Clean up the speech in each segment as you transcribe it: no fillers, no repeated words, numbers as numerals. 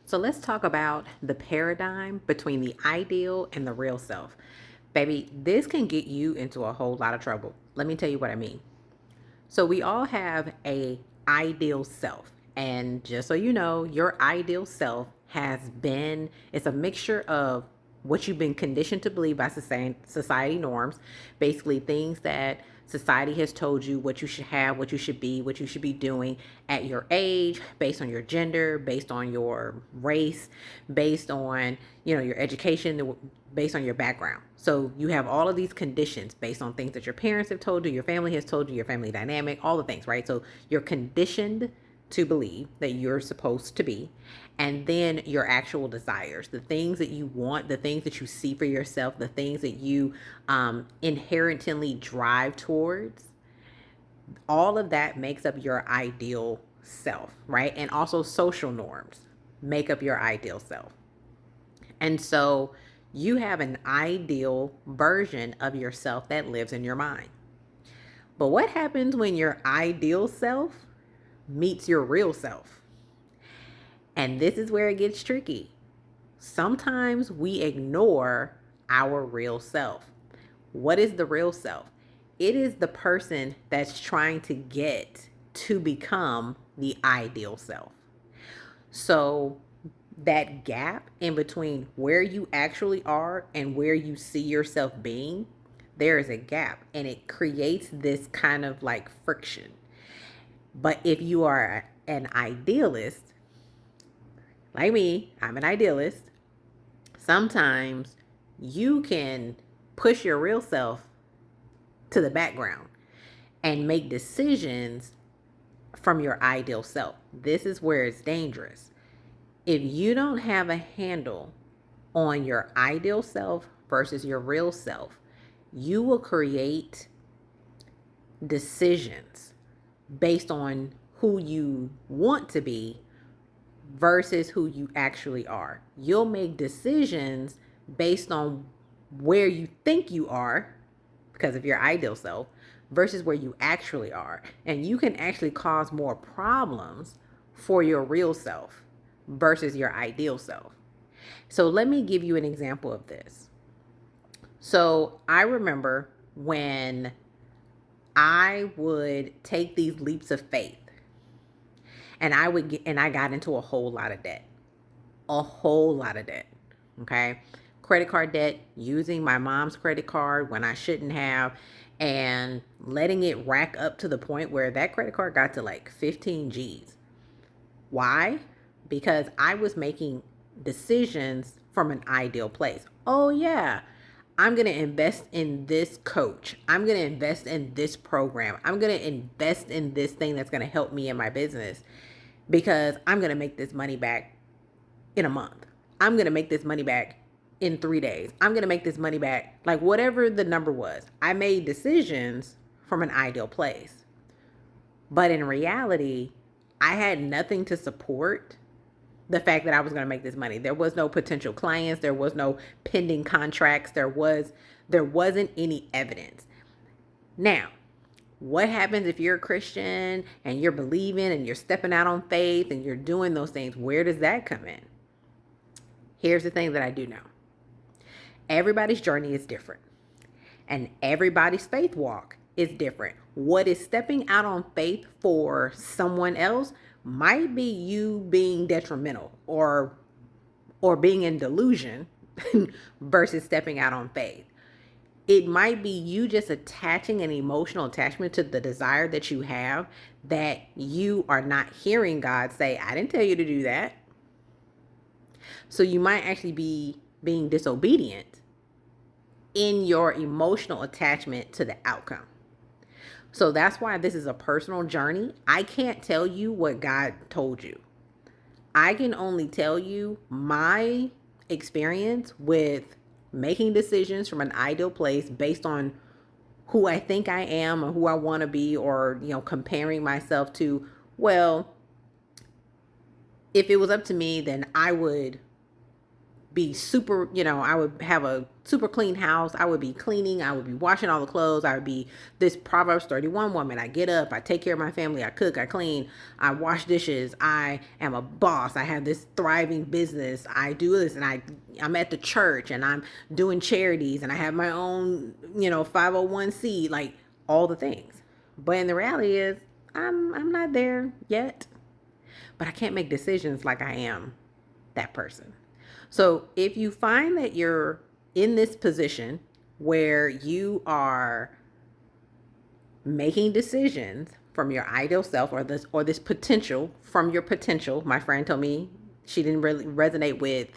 So let's talk about the paradigm between the ideal and the real self. Baby, this can get you into a whole lot of trouble. Let me tell you what I mean. So we all have a ideal self. And just so you know, your ideal self it's a mixture of what you've been conditioned to believe by society norms, basically things that society has told you what you should have, what you should be, what you should be doing at your age, based on your gender, based on your race, based on, your education, based on your background. So you have all of these conditions based on things that your parents have told you, your family has told you, your family dynamic, all the things, right? So you're conditioned to believe that you're supposed to be, and then your actual desires, the things that you want, the things that you see for yourself, the things that you inherently drive towards. All of that makes up your ideal self, right? And also social norms make up your ideal self. And so you have an ideal version of yourself that lives in your mind. But what happens when your ideal self meets your real self? And this is where it gets tricky. Sometimes we ignore our real self. What is the real self? It is the person that's trying to get to become the ideal self. So that gap in between where you actually are and where you see yourself being, there is a gap, and it creates this kind of like friction. But if you are an idealist, like me, I'm an idealist, sometimes you can push your real self to the background and make decisions from your ideal self. This is where it's dangerous. If you don't have a handle on your ideal self versus your real self, you will create decisions based on who you want to be versus who you actually are. You'll make decisions based on where you think you are because of your ideal self versus where you actually are. And you can actually cause more problems for your real self versus your ideal self. So let me give you an example of this. So I remember when I would take these leaps of faith, and I got into a whole lot of debt. A whole lot of debt. Okay? Credit card debt, using my mom's credit card when I shouldn't have, and letting it rack up to the point where that credit card got to like 15 G's. Why? Because I was making decisions from an ideal place. Oh, yeah, I'm going to invest in this coach. I'm going to invest in this program. I'm going to invest in this thing that's going to help me in my business because I'm going to make this money back in a month. I'm going to make this money back in 3 days. I'm going to make this money back, like whatever the number was. I made decisions from an ideal place. But in reality, I had nothing to support the fact that I was going to make this money. There was no potential clients, there was no pending contracts, there wasn't any evidence. Now, what happens if you're a Christian and you're believing and you're stepping out on faith and you're doing those things? Where does that come in? Here's the thing that I do know. Everybody's journey is different, and everybody's faith walk is different. What is stepping out on faith for someone else might be you being detrimental or being in delusion versus stepping out on faith. It might be you just attaching an emotional attachment to the desire that you have, that you are not hearing God say, I didn't tell you to do that. So you might actually be being disobedient in your emotional attachment to the outcome. So that's why this is a personal journey. I can't tell you what God told you. I can only tell you my experience with making decisions from an ideal place based on who I think I am or who I want to be, or, comparing myself to, well, if it was up to me, then I would be super, I would have a super clean house. I would be cleaning. I would be washing all the clothes. I would be this Proverbs 31 woman. I get up, I take care of my family, I cook, I clean, I wash dishes. I am a boss. I have this thriving business. I do this, and I'm at the church, and I'm doing charities, and I have my own, 501c, like all the things. But in the reality is I'm not there yet. But I can't make decisions like I am that person. So if you find that you're in this position where you are making decisions from your ideal self, or this potential from your potential, my friend told me she didn't really resonate with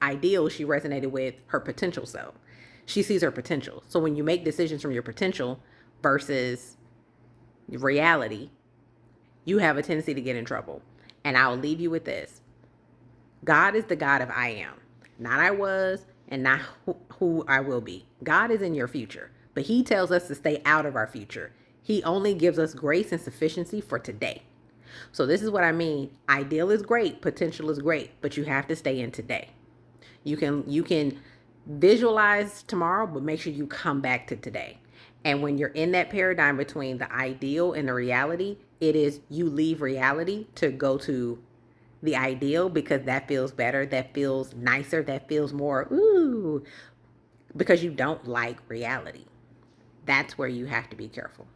ideal, she resonated with her potential self. She sees her potential. So when you make decisions from your potential versus reality, you have a tendency to get in trouble. And I'll leave you with this. God is the God of I am, not I was, and not who I will be. God is in your future, but He tells us to stay out of our future. He only gives us grace and sufficiency for today. So this is what I mean. Ideal is great, potential is great, but you have to stay in today. You can visualize tomorrow, but make sure you come back to today. And when you're in that paradigm between the ideal and the reality, it is you leave reality to go to the ideal, because that feels better, that feels nicer, that feels more ooh, because you don't like reality. That's where you have to be careful.